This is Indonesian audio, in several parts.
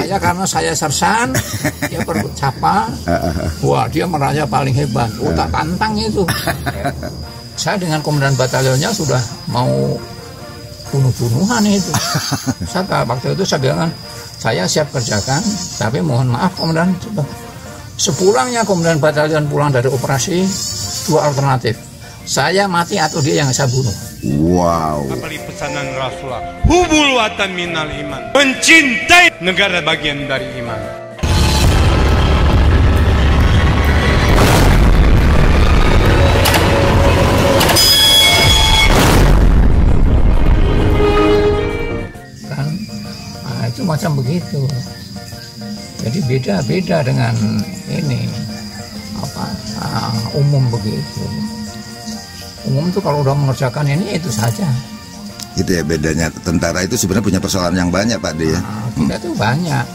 Saya karena saya sersan, dia perlu capa. Wah, dia merasa paling hebat. Tak tantang itu. Saya dengan komandan batalionnya sudah mau bunuh-bunuhan itu. Saya waktu itu saya bilang, saya siap kerjakan, tapi mohon maaf komandan. Sepulangnya komandan batalion pulang dari operasi, dua alternatif. Saya mati atau dia yang saya bunuh. Wow. Apalagi pesanan Rasulullah, hubul watan minal iman, mencintai negara bagian dari iman. Kan, nah, itu macam begitu. Jadi beda-beda dengan ini umum begitu. Umum itu kalau udah mengerjakan ini itu saja. Gitu ya bedanya. Tentara itu sebenarnya punya persoalan yang banyak Pak De ya. Kita itu banyak.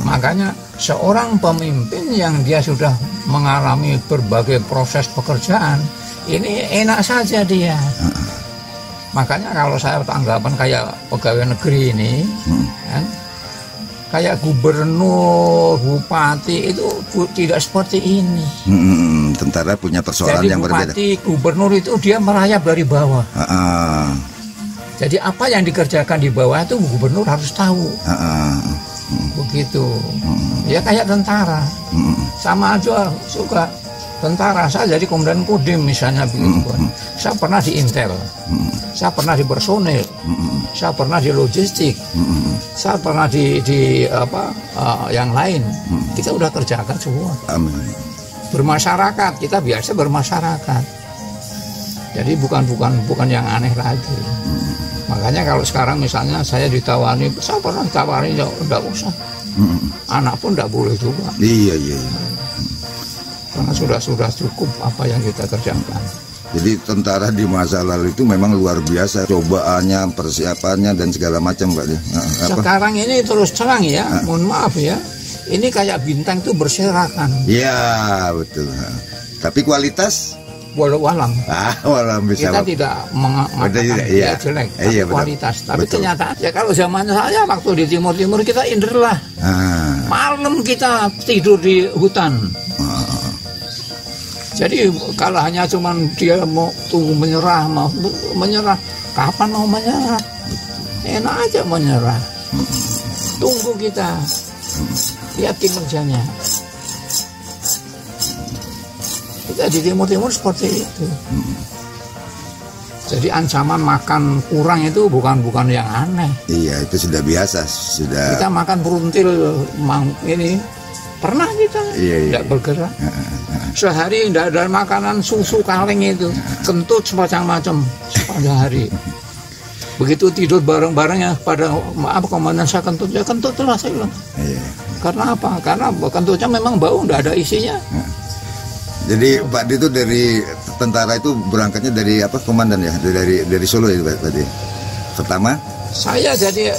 Makanya seorang pemimpin yang dia sudah mengalami berbagai proses pekerjaan, ini enak saja dia. Makanya kalau saya tanggapan kayak pegawai negeri ini, kan, kayak gubernur, bupati itu tidak seperti ini. Tentara punya persoalan yang berbeda. Jadi bupati, gubernur itu dia merayap dari bawah. Jadi apa yang dikerjakan di bawah itu gubernur harus tahu. Begitu. Ya kayak tentara. Sama aja suka tentara. Saya jadi komandan Kodim misalnya begitu. Saya pernah di Intel. Saya pernah di personil. Saya pernah di logistik. Saya pernah di yang lain. Kita udah kerjakan semua. Bermasyarakat, kita biasa bermasyarakat. Jadi bukan yang aneh lagi. Makanya kalau sekarang misalnya saya ditawari, saya pernah ditawari enggak usah. Anak pun enggak boleh juga. Iya. Karena sudah cukup apa yang kita kerjakan. Jadi tentara di masa lalu itu memang luar biasa cobaannya, persiapannya dan segala macam Pak. Sekarang ini terus terang ya, mohon maaf ya. Ini kayak bintang itu berserakan. Iya betul. Tapi kualitas walau-walam. Walau bisa. Kita tidak mengatakan dia jelek, tapi kualitas. Tapi kenyataan ya kalau zaman saya waktu di Timur kita inderlah. Malam kita tidur di hutan. Jadi kalau hanya cuman dia mau tunggu menyerah, kapan mau menyerah? Enak aja menyerah. Tunggu kita. Lihat kinerjanya. Kita di Timur seperti itu. Jadi ancaman makan kurang itu bukan yang aneh. Iya, itu sudah biasa. Kita makan peruntil ini pernah kita tidak bergerak. Sehari tidak ada makanan susu kaleng itu, kentut semacam-macam sepanjang hari. Begitu tidur bareng-barengnya pada komandan saya kentut, ya kentut lah saya bilang. Karena apa? Karena kentutnya memang bau, tidak ada isinya. Jadi Pak itu dari tentara itu berangkatnya dari apa komandan ya? Dari Solo ya berarti. Pertama? Saya jadi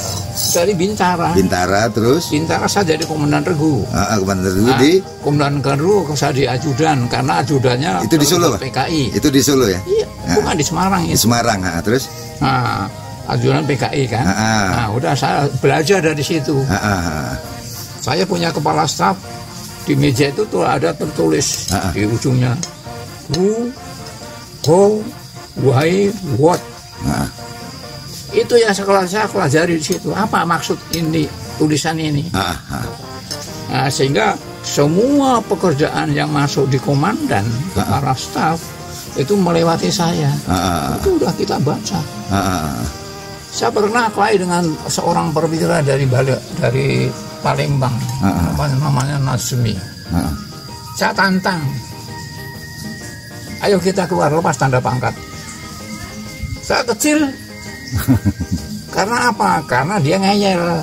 dari Bintara. Bintara terus? Bintara saya jadi komandan regu. Komandan regu di? Komandan regu saya di ajudan karena ajudannya itu di Solo Pak? PKI. Itu di Solo ya? Iya, bukan di Semarang itu. Di Semarang, terus? Ajudan PKI kan. Udah saya belajar dari situ. Saya punya kepala staf. Di meja itu tuh ada tertulis di ujungnya who, how, why, what. Itu yang saya pelajari di situ. Apa maksud ini tulisan ini? Nah, sehingga semua pekerjaan yang masuk di komandan, kepala staf itu melewati saya. Itu udah kita baca. Saya pernah kelahi dengan seorang perwira dari Palembang, namanya Nazmi. Saya tantang, ayo kita keluar, lepas tanda pangkat. Saya kecil, karena apa? Karena dia ngeyel.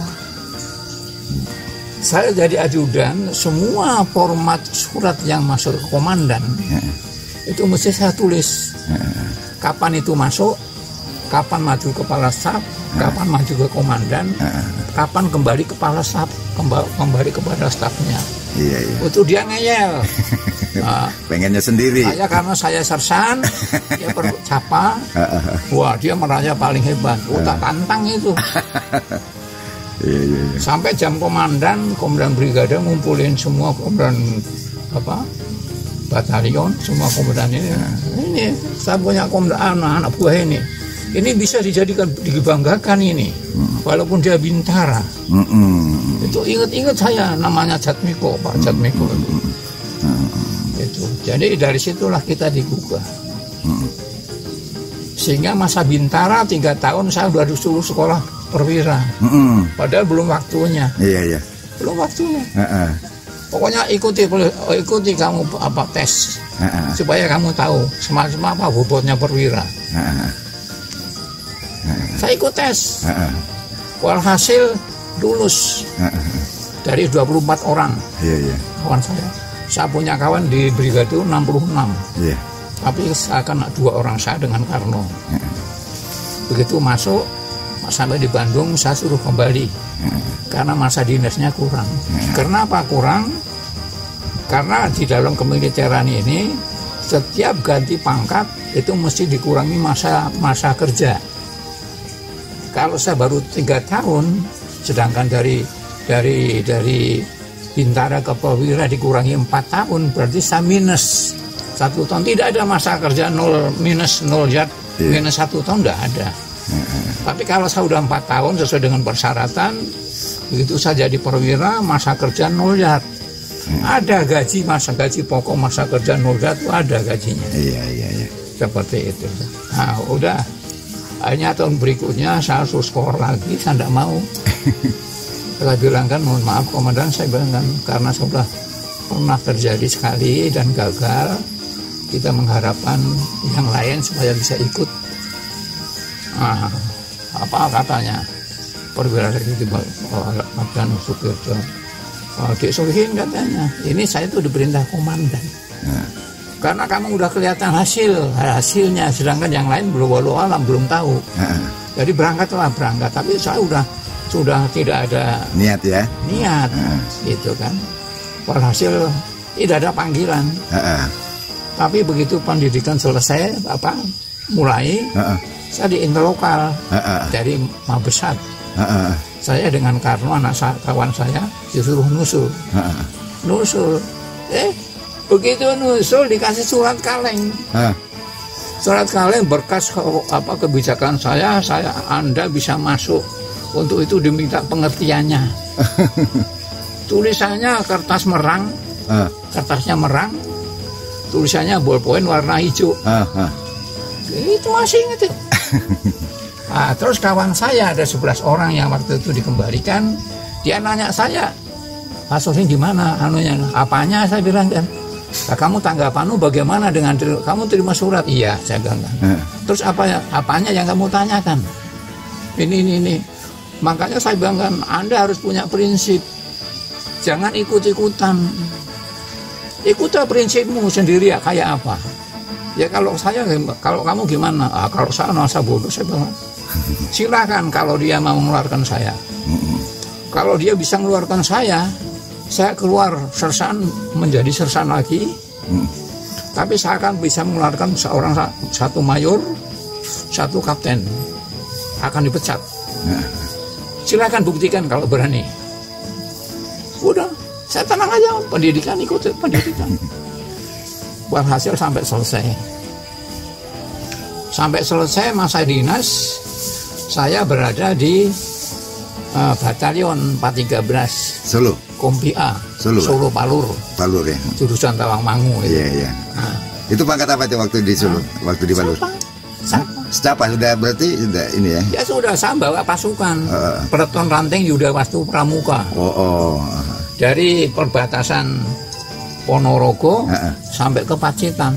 Saya jadi ajudan, semua format surat yang masuk ke komandan itu mesti saya tulis. Kapan itu masuk, kapan maju kepala staf, kapan maju ke komandan, kapan kembali kepala staf, kembali kepada stafnya. Iya. Itu dia ngeyel. Pengennya sendiri. Saya karena saya sersan, dia perlu capa. Wah, dia merasa paling hebat. Tak tantang itu. Sampai jam komandan brigade ngumpulin semua komandan batalion, semua komandan ini. Ini saya punya komandan anak buah ini. Ini bisa dijadikan, dibanggakan ini, walaupun dia bintara. Itu ingat saya namanya Jatmiko, Pak Jatmiko. Itu. Jadi dari situlah kita digugah. Sehingga masa bintara 3 tahun saya sudah disuruh sekolah perwira. Padahal belum waktunya. Iya. Belum waktunya. Pokoknya ikuti kamu tes supaya kamu tahu semacam apa bobotnya perwira. Saya ikut tes. Walhasil lulus. Dari 24 orang. Kawan saya. Saya punya kawan di brigade itu 66. Tapi saya kena 2 orang, saya dengan Karno. Begitu masuk sampai di Bandung, saya suruh kembali. Karena masa dinasnya kurang. Kenapa kurang? Karena di dalam kemiliteran ini setiap ganti pangkat itu mesti dikurangi masa kerja. Kalau saya baru 3 tahun, sedangkan dari bintara ke perwira dikurangi 4 tahun, berarti saya minus 1 tahun. Tidak ada masa kerja minus 0 yard, minus 1 tahun tidak ada. Tapi kalau saya sudah 4 tahun sesuai dengan persyaratan, begitu saya jadi perwira, masa kerja 0 yard. Ada gaji, masa gaji pokok, masa kerja 0 yard itu ada gajinya. Iya. Seperti itu. Nah, udah. Akhirnya tahun berikutnya saya suruh skor lagi, saya tidak mau. Saya bilang kan, mohon maaf komandan, saya bilang kan, karena sudah pernah terjadi sekali dan gagal, kita mengharapkan yang lain supaya bisa ikut. Nah, apa katanya? Perwira itu Abdan Supirjo. Dik Solihin katanya, ini saya itu diperintah komandan. Karena kamu udah kelihatan hasilnya, sedangkan yang lain belum alam belum tahu. Jadi berangkat. Tapi saya sudah tidak ada niat ya. Gitu kan. Walhasil tidak ada panggilan. Tapi begitu pendidikan selesai, mulai, saya di interlokal dari Mabesat. Saya dengan Karno, kawan saya, disuruh nusul. Begitu nusul dikasih surat kaleng. Surat kaleng berkas kebijakan saya Anda bisa masuk. Untuk itu diminta pengertiannya. Tulisannya kertas merang, kertasnya merang, tulisannya ballpoint warna hijau. Itu masih inget. Nah, terus kawan saya ada 11 orang yang waktu itu dikembalikan, dia nanya saya, Pak Sofin gimana anunya, apanya, saya bilang kan. Nah, kamu tanggapanmu bagaimana dengan kamu terima surat? Iya, saya bilang kan. Terus apanya yang kamu tanyakan? Ini. Makanya saya bilang kan, Anda harus punya prinsip. Jangan ikut-ikutan. Ikutlah prinsipmu sendiri ya, kayak apa? Ya kalau kamu gimana? Kalau saya merasa bodoh, saya bilang, silakan kalau dia mau mengeluarkan saya. Kalau dia bisa mengeluarkan saya keluar sersan menjadi sersan lagi. Tapi saya akan bisa mengeluarkan satu mayor, 1 kapten akan dipecat. Silakan buktikan kalau berani. Udah, saya tenang aja, pendidikan ikut pendidikan. Walhasil sampai selesai masa dinas, saya berada di batalion 413 Solo. Kompi A, Solo Palur ya. Jurusan Tawangmangu. Iya. Nah. Itu pangkat apa itu waktu di Solo? Waktu di Palur? Siapa sudah berarti sudah ini ya? Ya sudah, saya bawa pasukan Peleton Ranting Yuda Wastu Pramuka. Dari perbatasan Ponorogo sampai ke Pacitan.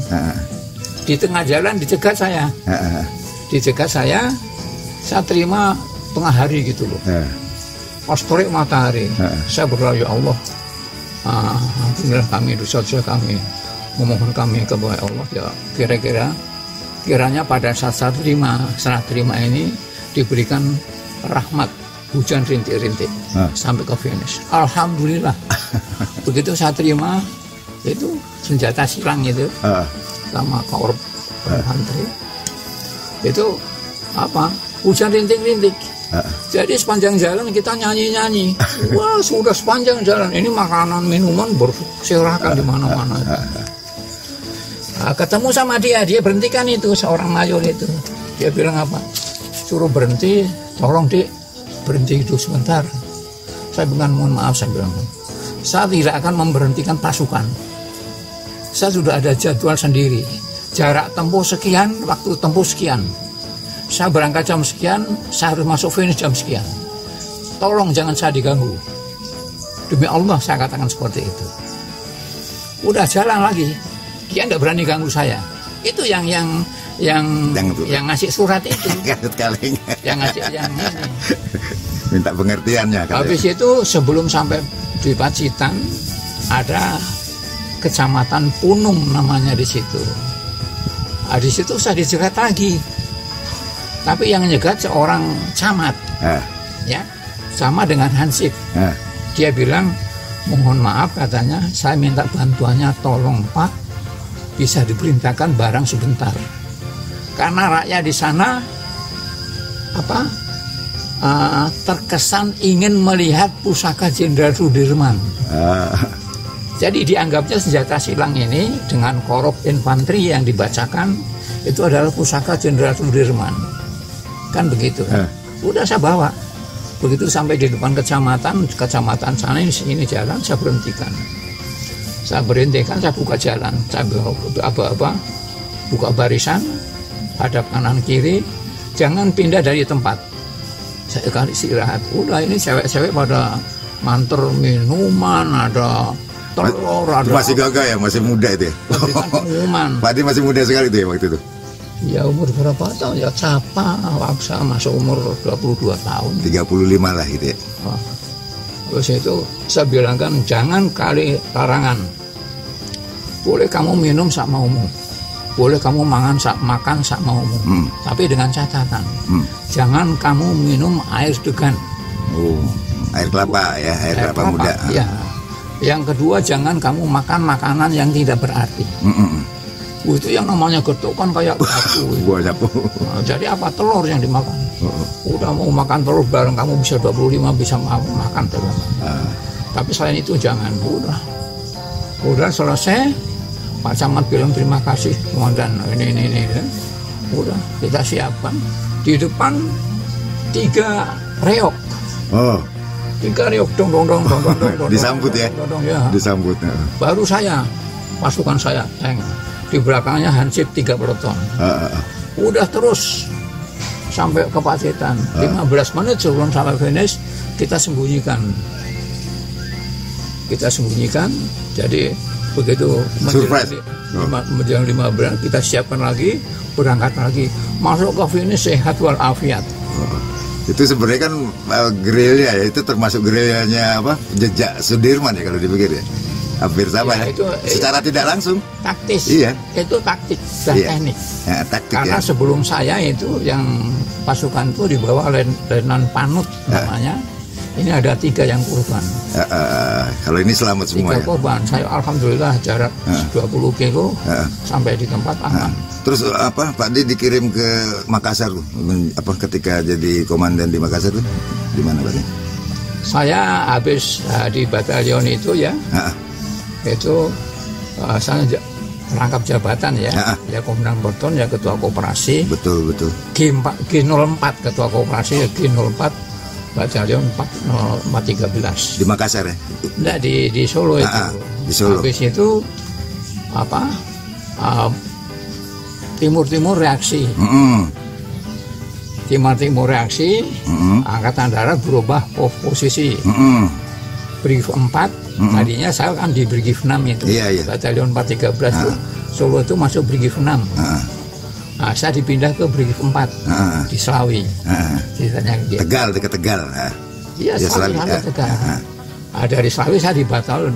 Di tengah jalan dicegat saya. Saya terima tengah hari gitu loh. Pas terik matahari, saya berdoa, ya Allah, ampunilah kami dosa-dosa kami, memohon kami kepada Allah, ya kiranya pada saat serah terima ini diberikan rahmat, hujan rintik-rintik sampai ke finish. Alhamdulillah. Begitu saya terima, itu senjata silang itu sama korup infanteri itu hujan rintik-rintik. Jadi sepanjang jalan kita nyanyi-nyanyi. Wah, sudah sepanjang jalan ini makanan minuman berserakan di mana-mana. Nah, ketemu sama dia berhentikan itu seorang mayor itu. Dia bilang apa? Suruh berhenti, tolong Dik, berhenti itu sebentar. Saya bilang mohon maaf, saya bilang. Saya tidak akan memberhentikan pasukan. Saya sudah ada jadwal sendiri. Jarak tempuh sekian, waktu tempuh sekian. Saya berangkat jam sekian, saya harus masuk finish jam sekian. Tolong jangan saya diganggu. Demi Allah saya katakan seperti itu. Udah jalan lagi, dia nggak berani ganggu saya. Itu yang ngasih surat itu. Yang ngasih yang ini. Minta pengertiannya. Habis itu sebelum sampai di Pacitan ada kecamatan Punung namanya di situ. Nah, di situ saya dicegat lagi. Tapi yang nyegat seorang camat, ya, sama dengan Hansip. Dia bilang, mohon maaf katanya, saya minta bantuannya, tolong Pak, bisa diperintahkan barang sebentar. Karena rakyat di sana terkesan ingin melihat pusaka Jenderal Sudirman. Jadi dianggapnya senjata silang ini dengan korup infanteri yang dibacakan itu adalah pusaka Jenderal Sudirman. Kan begitu. Udah saya bawa. Begitu sampai di depan kecamatan sana ini jalan, saya berhentikan. Saya buka jalan, saya buka barisan, hadap kanan kiri, jangan pindah dari tempat. Saya kali istirahat. Udah ini cewek-cewek pada manter minuman, ada telur, ada. Masih gagah ya, masih muda itu ya. Pengumuman. Pak Adi masih muda sekali itu ya waktu itu. Ya umur berapa tahun ya, capa waktu saya masuk umur 22 tahun 35 lah gitu ya. Terus itu saya bilangkan jangan kali larangan. Boleh kamu minum sak maumu, boleh kamu makan sak maumu, tapi dengan catatan jangan kamu minum air degan. Air kelapa ya, air kelapa muda ya. Yang kedua jangan kamu makan makanan yang tidak berarti. Itu yang namanya getuk kan kayak sapu. Buah sapu. Nah, jadi apa telur yang dimakan? Udah mau makan telur bareng kamu bisa 25 bisa makan telur. Tapi selain itu jangan. Udah selesai. Pak Camat bilang terima kasih komandan. Ini. Udah kita siapkan. Di depan 3 reok. 3 reok dong. Disambut ya. Disambut. Baru saya pasukan saya tank. Di belakangnya Hansip 3 peleton. Udah terus sampai ke Pacitan. 15 menit sebelum sampai finish kita sembunyikan. Jadi begitu menjelang 15 kita siapkan lagi, berangkat lagi, masuk ke finish sehat walafiat. Itu sebenarnya kan gerilya ya, itu termasuk gerilyanya jejak Sudirman ya kalau dipikir ya. Hampir sama ya. Secara tidak langsung. Taktis. Iya. Itu taktik dan teknik. Ya, taktik, karena sebelum saya itu yang pasukan itu di bawah Letnan Panut namanya. Ini ada 3 yang korban. Kalau ini selamat semua 3 korban. Saya alhamdulillah jarak 20 kilo sampai di tempat aman. Terus Pak Adi dikirim ke Makassar ketika jadi komandan di Makassar tuh di mana Pak Adi? Saya habis di batalion itu ya. Itu saya rangkap jabatan ya, ya Komandan Peleton, ya Ketua Koperasi. Betul. G04 Ketua Koperasi, G04 Batalion 413. Di Makassar ya? Enggak, di Solo itu. Di Solo. Habis itu Timur reaksi. Timur reaksi, Angkatan Darat berubah posisi. Brigif 4, tadinya saya kan di Brigif 6 itu, Batalion 413 itu, Solo itu masuk Brigif 6. Nah, saya dipindah ke Brigif 4 di Slawi. Ceritanya gitu. Tegal, dekat Tegal. Iya, Slawi Tegal. Nah, dari Slawi saya ditaruh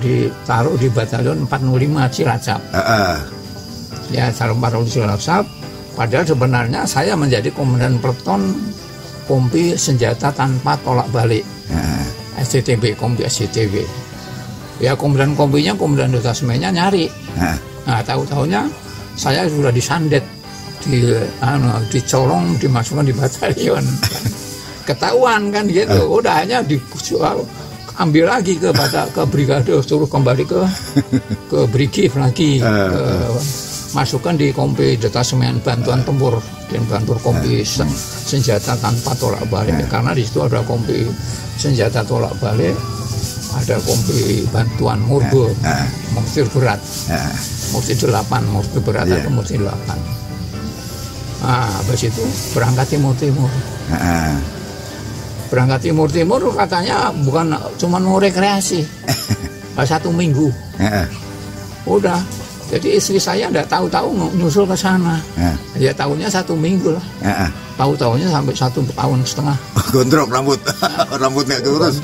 di Batalion 405 Cilacap. Ya, taruh 405 Cilacap. Padahal sebenarnya saya menjadi komandan peleton kompi senjata tanpa tolak balik. SCTB, kompi SCTB. Ya komandan kompinya, komandan detasemennya nyari. Nah tahu-tahunya saya sudah disandet, dicolong, dimasukkan di batalion. ketahuan kan gitu. Udah hanya ambil lagi ke brigade, suruh kembali ke brigif lagi, masukkan di kompi detasemen bantuan tempur dan bantuan kompi senjata tanpa tolak balik, karena di situ ada kompi senjata tolak balik, ada kompi bantuan murbe, mortir berat, mortir 8, mortir berat atau mortir 8. Nah, habis itu berangkat timur. Berangkat timur katanya bukan cuma mau rekreasi, 1 minggu. Udah, jadi istri saya enggak tahu-tahu nyusul ke sana. Ya tahunya 1 minggu lah. Tahu-tahunya sampai 1,5 tahun. Gondrong rambut, rambut nggak keurus.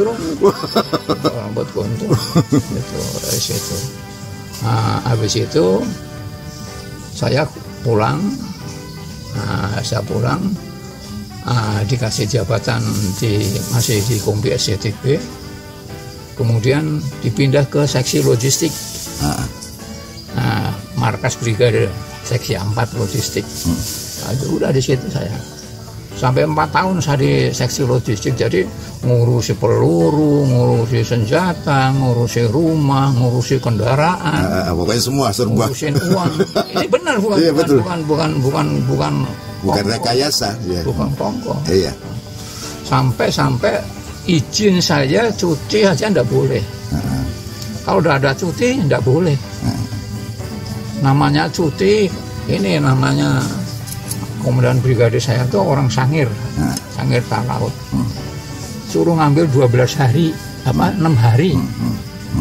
Rambut gondrong. Itu dari situ. Nah, habis itu saya pulang. Saya pulang. Dikasih jabatan masih di kompi SCTB, kemudian dipindah ke seksi logistik, markas brigade seksi 4 logistik. Udah di situ saya sampai 4 tahun saya di seksi logistik, jadi ngurusi peluru, ngurusi senjata, ngurusi rumah, ngurusi kendaraan, pokoknya semua serba, ngurusin uang. Ini benar bukan, iya, bukan rekayasa, bukan kongko. Iya. Sampai izin saya cuti aja ndak boleh. Kalau udah ada cuti ndak boleh. Namanya cuti, ini namanya komandan brigade saya itu orang Sangir, Sangir Talaut. Suruh ngambil 12 hari, 6 hari,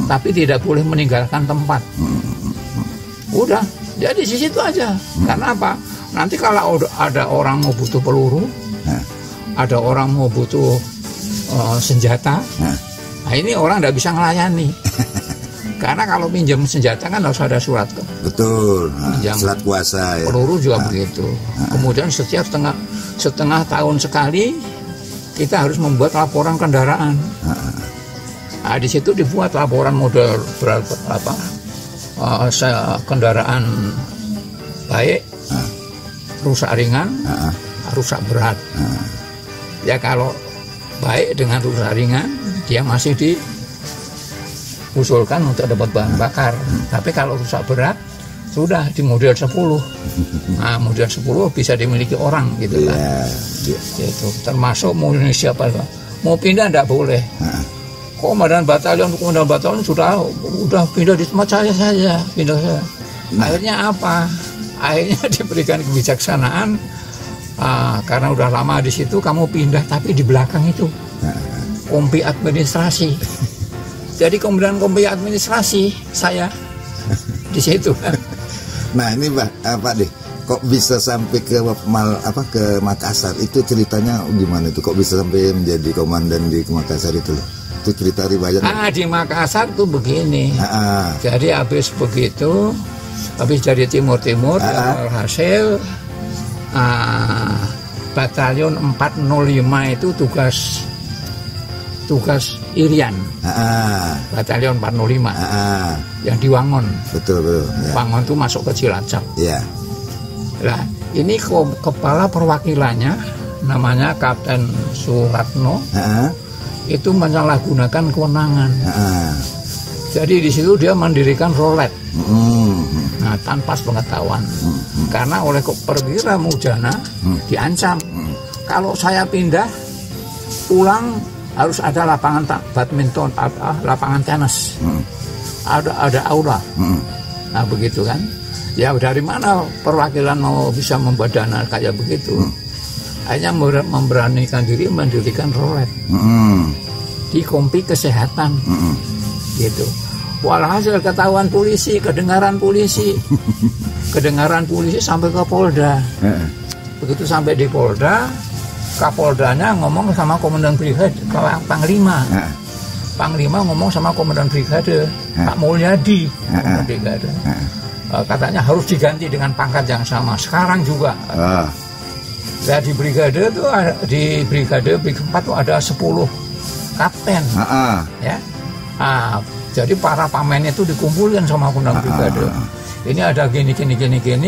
tapi tidak boleh meninggalkan tempat. Udah, jadi di situ aja. Karena apa? Nanti kalau ada orang mau butuh peluru, ada orang mau butuh senjata, nah ini orang tidak bisa ngelayani. Karena kalau pinjam senjata kan harus ada surat. Betul, surat kuasa. Ya. Peluru juga begitu. Kemudian setiap setengah tahun sekali kita harus membuat laporan kendaraan. Nah, di situ dibuat laporan model kendaraan baik, rusak ringan, rusak berat. Ya kalau baik dengan rusak ringan, dia masih diusulkan untuk dapat bahan bakar. Tapi kalau rusak berat, sudah di model 10. Nah, model 10 bisa dimiliki orang gitu kan. Gitu. Termasuk mau siapa, mau pindah tidak boleh. Komandan batalion sudah pindah di tempat saya saja, pindah saya. Akhirnya apa? Akhirnya diberikan kebijaksanaan, karena udah lama di situ, kamu pindah tapi di belakang itu kompi administrasi. Jadi komandan kompi administrasi saya di situ. Nah ini Pak deh, kok bisa sampai ke Makassar? Itu ceritanya gimana itu? Kok bisa sampai menjadi komandan di Makassar itu? Itu cerita riwayatnya. Di Makassar tuh begini. Jadi habis dari timur hasil batalion 405 itu tugas Irian. Batalion 405 yang di Wangon. Betul. Ya. Wangon itu masuk ke Cilacap. Iya. Nah, ini kepala perwakilannya namanya Kapten Suratno. Itu menyalahgunakan kewenangan. Jadi di situ dia mendirikan rolet. Nah, tanpa pengetahuan. Karena oleh perwira Mujana diancam. Kalau saya pindah pulang harus ada lapangan badminton, lapangan tenis. Ada aula. Nah, begitu kan. Ya dari mana perwakilan mau bisa membuat dana kayak begitu? Hanya memberanikan diri mendirikan rolet di kompi kesehatan, gitu. Walhasil ketahuan polisi, kedengaran polisi sampai ke Polda. Begitu sampai di Polda, Kapoldanya ngomong sama komandan brigade, Panglima. Panglima ngomong sama komandan brigade, Pak Mulyadi, komandan brigade. Katanya harus diganti dengan pangkat yang sama. Sekarang juga. Nah, di brigade itu di brigade 4 itu ada 10 kapten. Ya. Jadi para pamen itu dikumpulkan sama komandan brigade. ini ada gini,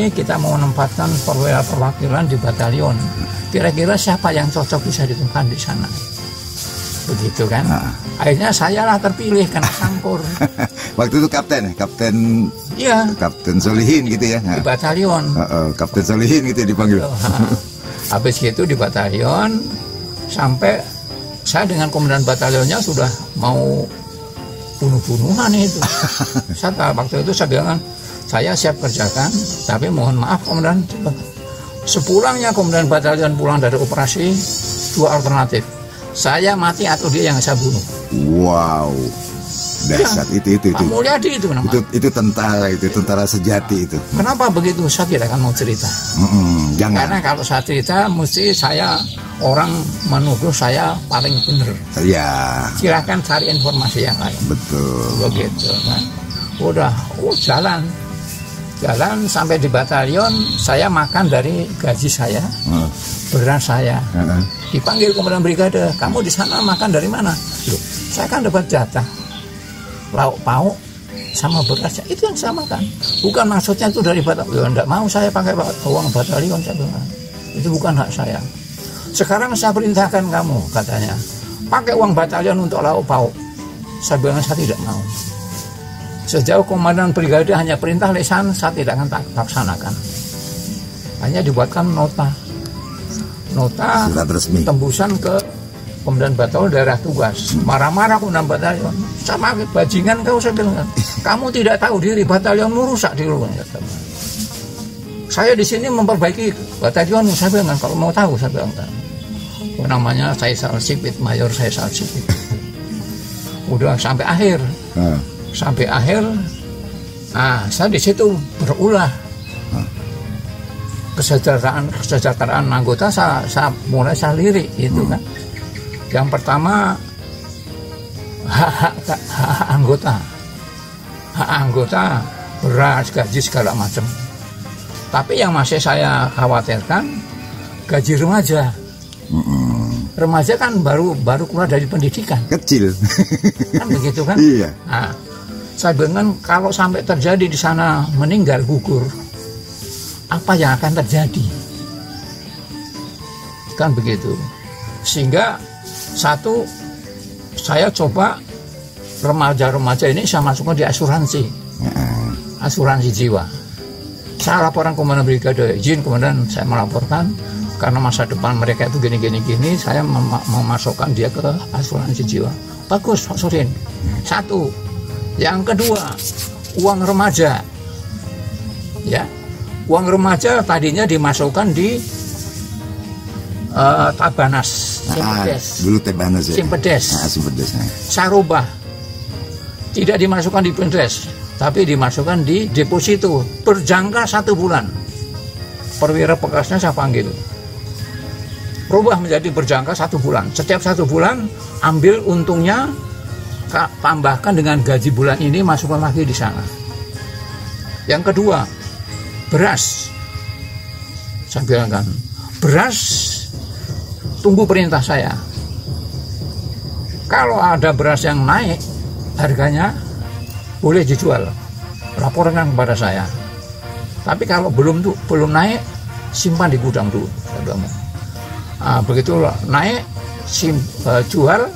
kita mau menempatkan perwakilan di batalion. Kira-kira siapa yang cocok bisa ditemukan di sana? Begitu kan? Akhirnya saya lah terpilih karena sangkur. Waktu itu kapten ya? Iya. Kapten Solihin gitu ya? Di batalion. Kapten Solihin gitu dipanggil. Habis itu di batalion, sampai saya dengan komandan batalionnya sudah mau bunuh-bunuhan itu. Waktu itu saya bilang, saya siap kerjakan, tapi mohon maaf komandan. Sepulangnya komandan batalion pulang dari operasi, 2 alternatif. Saya mati atau dia yang saya bunuh. Wow, dahsyat ya, itu. Pak Mulyadi itu namanya. Itu tentara sejati itu. Kenapa begitu? Saya tidak akan mau cerita. Jangan. Karena kalau saya cerita, mesti orang menuduh saya paling benar. Iya. Silahkan cari informasi yang lain. Betul. Begitu kan. Udah, jalan sampai di batalion, saya makan dari gaji saya, beras saya. Dipanggil komandan brigade, kamu di sana makan dari mana? Loh, saya kan dapat jatah lauk pauk sama berasnya, itu yang saya makan. Bukan maksudnya itu dari batalion, enggak mau saya pakai uang batalion, saya bilang. Itu bukan hak saya. Sekarang saya perintahkan kamu, katanya, pakai uang batalion untuk lauk pauk. Saya bilang saya tidak mau. Sejauh komandan brigade hanya perintah lisan, saya tidak akan laksanakan. Hanya dibuatkan nota surat resmi, tembusan ke komandan batalion daerah tugas. Marah-marah komandan batalion, sama bajingan kau, saya bilang, kamu tidak tahu diri, batalionmu rusak di luar. Saya di sini memperbaiki batalionmu, saya bilang, kalau mau tahu, saya bilang. Namanya Faisal Sipit, Mayor Faisal Sipit. Udah sampai akhir. Saya di situ berulah kesejahteraan anggota. Saya mulai lirik itu kan. Yang pertama hak anggota, beras, gaji segala macam. Tapi yang masih saya khawatirkan gaji remaja. Remaja kan baru keluar dari pendidikan. Kecil. Kan begitu kan? Iya. Saya bilang kalau sampai terjadi di sana meninggal gugur, apa yang akan terjadi? Kan begitu. Sehingga saya coba remaja-remaja ini saya masukkan di asuransi jiwa. Saya laporan komandan brigade, izin komandan, saya melaporkan karena masa depan mereka itu gini, saya memasukkan dia ke asuransi jiwa. Bagus, Pak Surin. 1. Yang kedua, uang remaja. Ya. Uang remaja tadinya dimasukkan di Tabanas, Simpedes. Dulu Tabanas ya. Simpedes. Saya rubah. Tidak dimasukkan di Pindes, tapi dimasukkan di deposito berjangka 1 bulan. Perwira bekasnya saya panggil. Rubah menjadi berjangka 1 bulan. Setiap 1 bulan ambil untungnya, tambahkan dengan gaji bulan ini, masukkan lagi di sana. Yang kedua, beras. Saya bilang kan, beras tunggu perintah saya. Kalau ada beras yang naik harganya, boleh dijual, laporkan kepada saya. Tapi kalau belum naik, simpan di gudang dulu. Saya bilang. Begitu naik, jual,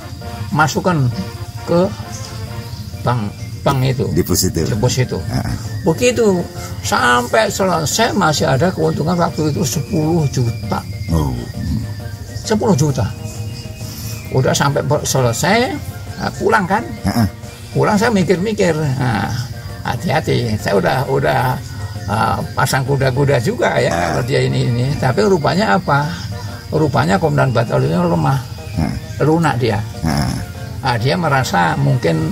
masukkan ke bank itu, deposito. Begitu sampai selesai masih ada keuntungan waktu itu 10 juta. 10 juta. Udah sampai selesai, pulang kan? Pulang saya mikir-mikir, hati-hati. Saya udah pasang kuda-kuda juga ya kalau dia ini. Tapi rupanya apa? Rupanya komandan batalionnya lemah, lunak dia. Dia merasa mungkin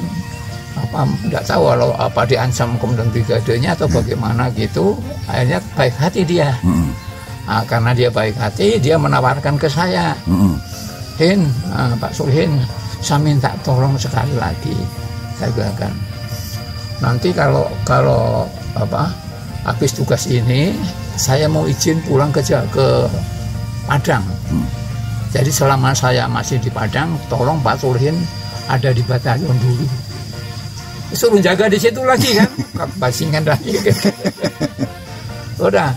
nggak tahu kalau diancam komandan brigadenya atau bagaimana gitu. Akhirnya baik hati dia. Karena dia baik hati, dia menawarkan ke saya, Pak Sulhin, saya minta tolong sekali lagi. Saya bilang, nanti kalau habis tugas ini, saya mau izin pulang ke Padang. Jadi selama saya masih di Padang, tolong Pak Sulhin ada di batalion dulu. suruh jaga di situ lagi kan, basingan lagi. udah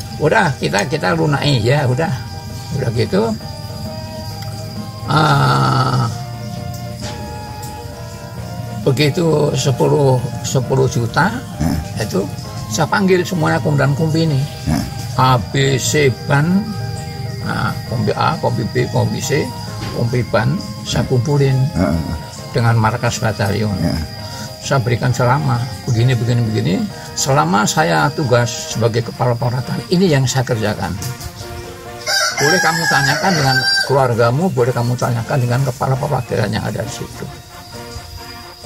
kita lunai ya, udah gitu. Begitu 10 juta itu saya panggil semuanya komandan kompi ini, ABC ban, kompi A, kompi B, kompi C, kompi ban, saya kumpulin dengan markas batalion. Saya berikan selama begini. Selama saya tugas sebagai kepala peralatan, ini yang saya kerjakan. Boleh kamu tanyakan dengan keluargamu, boleh kamu tanyakan dengan kepala perwakilan yang ada di situ.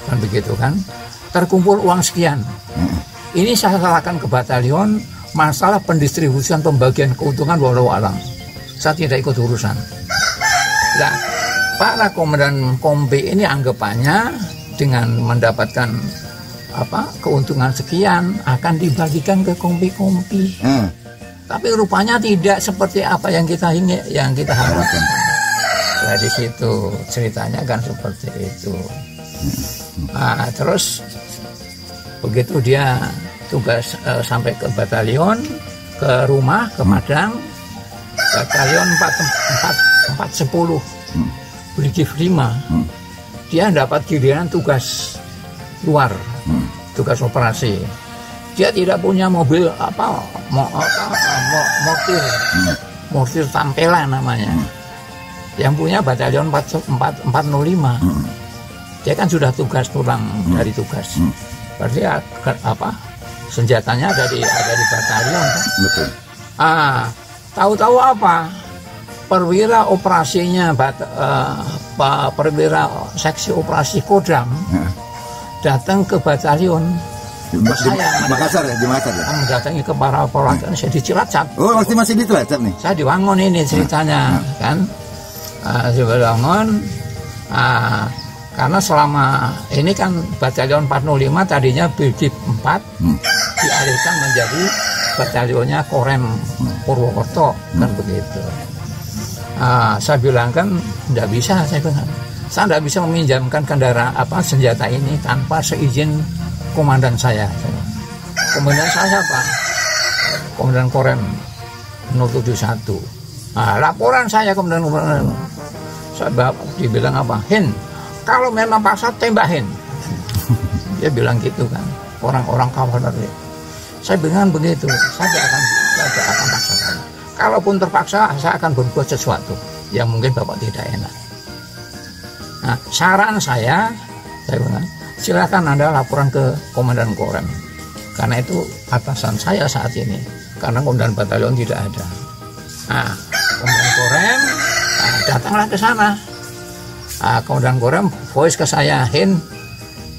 Kan begitu kan? Terkumpul uang sekian. Ini saya serahkan ke batalion, masalah pendistribusian pembagian keuntungan walau alam. Saya tidak ikut urusan. Nah, para komandan kompi ini anggapannya dengan mendapatkan keuntungan sekian akan dibagikan ke kompi-kompi. Tapi rupanya tidak seperti apa yang kita ingin, yang kita harapkan. Nah, di situ ceritanya kan seperti itu. Nah, terus begitu dia tugas sampai ke batalion, ke rumah, ke Padang, batalion 410, Brigif 5, dia dapat giliran tugas luar, tugas operasi. Dia tidak punya mobil mortir tampelan namanya. Yang punya batalion 405. Dia kan sudah tugas pulang dari tugas. Berarti senjatanya ada di batalion kan? Betul. Tahu-tahu apa? Perwira operasinya perwira seksi operasi Kodam datang ke batalion. Makassar ya, di Makassar ya. Mendatangi ke para perwakilan, saya di Cilacap. Oh, waktu masih di Cilacap nih. Saya di Wangon ini ceritanya kan. Saya di Wangon. Karena selama ini kan batalion 405 tadinya Brigif 4 dialihkan menjadi batalionnya Korem Purwokerto kan begitu. Saya bilang kan tidak bisa, saya bilang saya tidak bisa meminjamkan kendaraan senjata ini tanpa seizin komandan saya. Komandan saya apa? Komandan Korem 071. Laporan saya komandan. Saya dibilang apa? Hin, kalau memang paksa tembakin. Dia bilang gitu kan. Orang-orang kawanan. Saya bilang begitu. Saya tidak akan paksakan. Kalaupun terpaksa, saya akan berbuat sesuatu yang mungkin Bapak tidak enak. Nah, saran saya bilang, silakan Anda laporan ke Komandan Korem. Karena itu atasan saya saat ini. Karena komandan batalion tidak ada. Nah, Komandan Korem datanglah ke sana. Komandan Korem voice ke saya, Hin,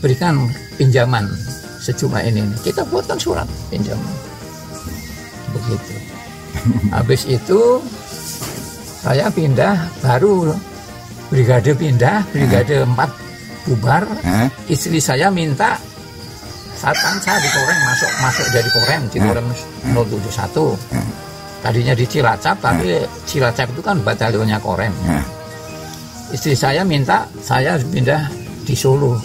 berikan pinjaman sejumlah ini. Kita buatkan surat pinjaman. Begitu. Habis itu saya pindah, baru brigade 4 bubar. Istri saya minta saat saya di Korem masuk dari Korem di Korem 071. Tadinya di Cilacap, tapi Cilacap itu kan batalionnya Korem. Istri saya minta saya pindah di Solo.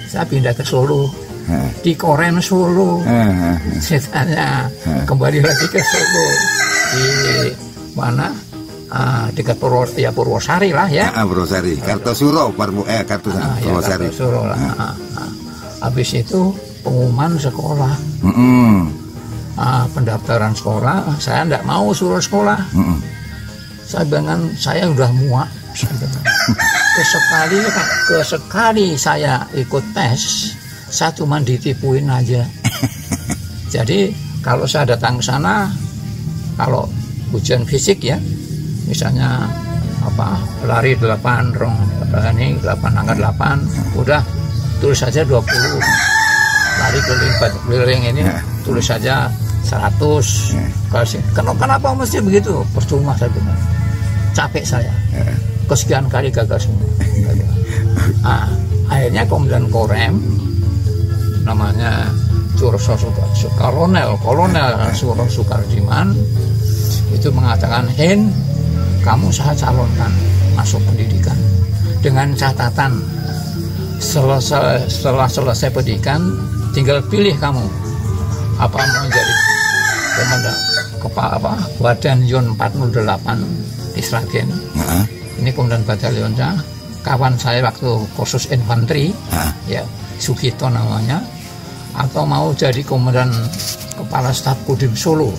Saya pindah ke Solo. Di Korem Solo. Ceritanya kembali lagi ke Solo. Di mana? Dekat Purwosari lah ya. Purwosari, Kartosuro, Purwosari. Kartosuro lah. Habis itu pengumuman sekolah. Pendaftaran sekolah, saya tidak mau suruh sekolah. Saya bilang saya udah muak. Kesekali saya ikut tes, saya cuma ditipuin aja. Jadi kalau saya datang ke sana, kalau ujian fisik ya, misalnya lari 8 angka 8, udah tulis saja 20. Lari keliling ini tulis saja 100. Kenapa mesti begitu? Percuma saya bilang. Capek saya. Kesekian kali gagal semua. Akhirnya Komandan Korem namanya Kolonel Suro Sukardiman itu mengatakan, Hin, kamu saya calonkan masuk pendidikan dengan catatan setelah selesai pendidikan tinggal pilih kamu apa mau jadi komandan kepala Badan Yon 408 di Sragen. Ini komandan batalionnya. Kawan saya waktu kursus infanteri, ya Sugito namanya. Atau mau jadi komandan kepala staf Kodim Solo,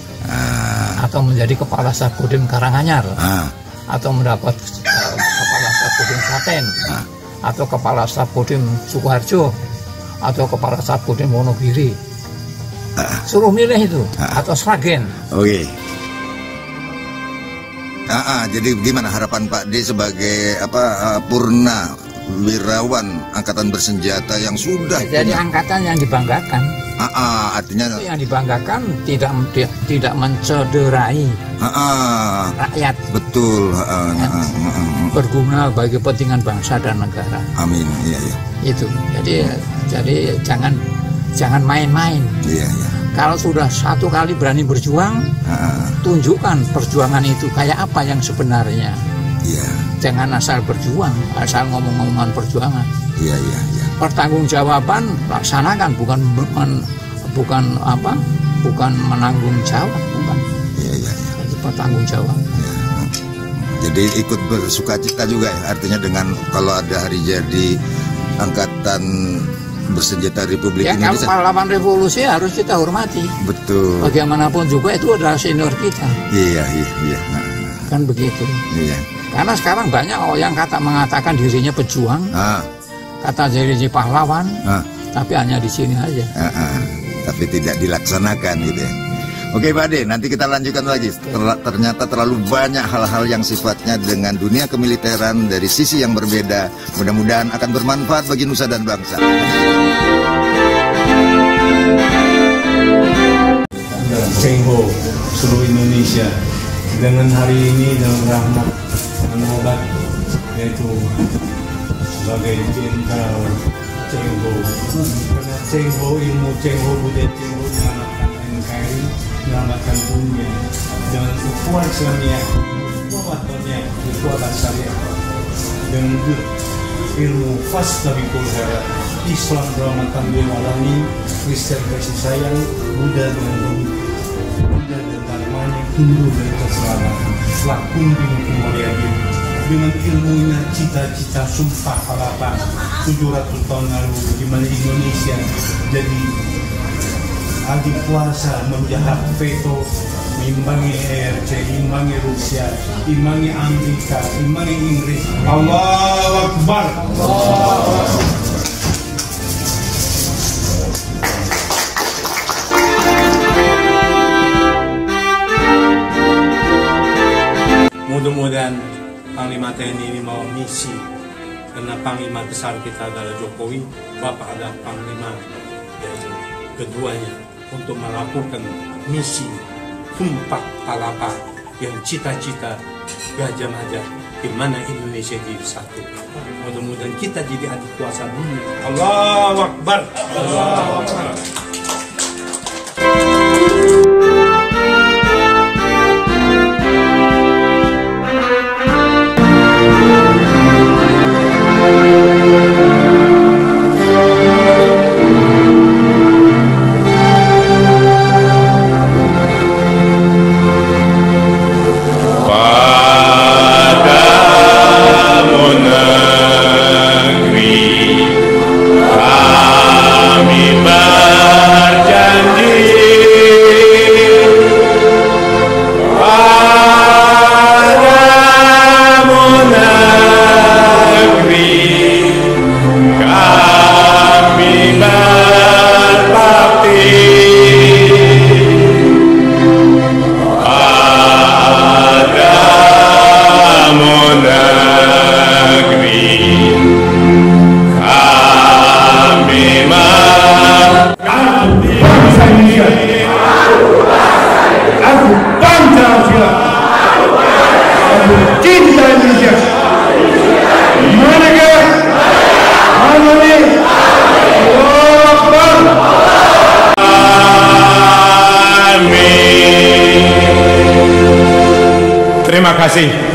atau menjadi kepala staf Kodim Karanganyar, atau mendapat kepala staf Kodim Klaten, atau kepala staf Kodim Sukoharjo, atau kepala staf Kodim Wonogiri. Suruh milih itu, atau Sragen. Oke. Jadi gimana harapan Pak D sebagai purna wirawan angkatan bersenjata yang sudah jadi angkatan yang dibanggakan. Artinya yang dibanggakan tidak mencederai rakyat. Betul. Berguna bagi kepentingan bangsa dan negara. Amin. Iya. Itu. Jadi jangan main-main. Iya. Kalau sudah satu kali berani berjuang, tunjukkan perjuangan itu kayak apa yang sebenarnya. Iya. Jangan asal berjuang, asal ngomong-ngomongan perjuangan. Iya. Pertanggungjawaban laksanakan, bukan menanggung jawab, bukan. Iya. Jadi pertanggungjawab. Ya. Jadi ikut bersukacita juga ya, artinya dengan kalau ada hari jadi angkatan bersenjata Republik Indonesia. Kalau pahlawan revolusi harus kita hormati. Betul. Bagaimanapun juga itu adalah senior kita. Iya. Kan begitu. Iya. Karena sekarang banyak yang mengatakan dirinya pejuang, kata dirinya pahlawan, tapi hanya di sini aja. Tapi tidak dilaksanakan gitu ya. Oke Pak D, nanti kita lanjutkan lagi. Ternyata terlalu banyak hal-hal yang sifatnya dengan dunia kemiliteran dari sisi yang berbeda. Mudah-mudahan akan bermanfaat bagi nusa dan bangsa. Cengho seluruh Indonesia dengan hari ini dalam rahmat menobat yaitu sebagai Jenderal Cengho. Karena Cengho, ilmu Cengho, budaya Cengho menyelamatkan NKRI, menyelamatkan dunia dengan ukhuwah Islamiyah, ukhuwah wataniyah, ukhuwah syariah, dengan ilmu fastabikul khairat, Islam rahmatan lil alamin, Kristen kasih sayang, Buddha dengan bumi, Buddha dan dharmanya, Hindu dan keselamatan, lakum dinukum waliyadin. Dengan ilmunya cita-cita sumpah harapan 700 tahun lalu di mana Indonesia jadi adik kuasa menjahat veto, imbangi ERC, imbangi Rusia, imbangi Amerika, imbangi Inggris. Allahu Akbar. Mudah-mudahan Panglima TNI ini mau misi, karena Panglima besar kita adalah Jokowi, Bapak adalah Panglima keduanya untuk melakukan misi Sumpah Palapa yang cita-cita Gajah Mada di mana Indonesia jadi satu. Mudah-mudahan kita jadi adik kuasa dunia. Allahu Akbar. Allahu Akbar. Terima kasih.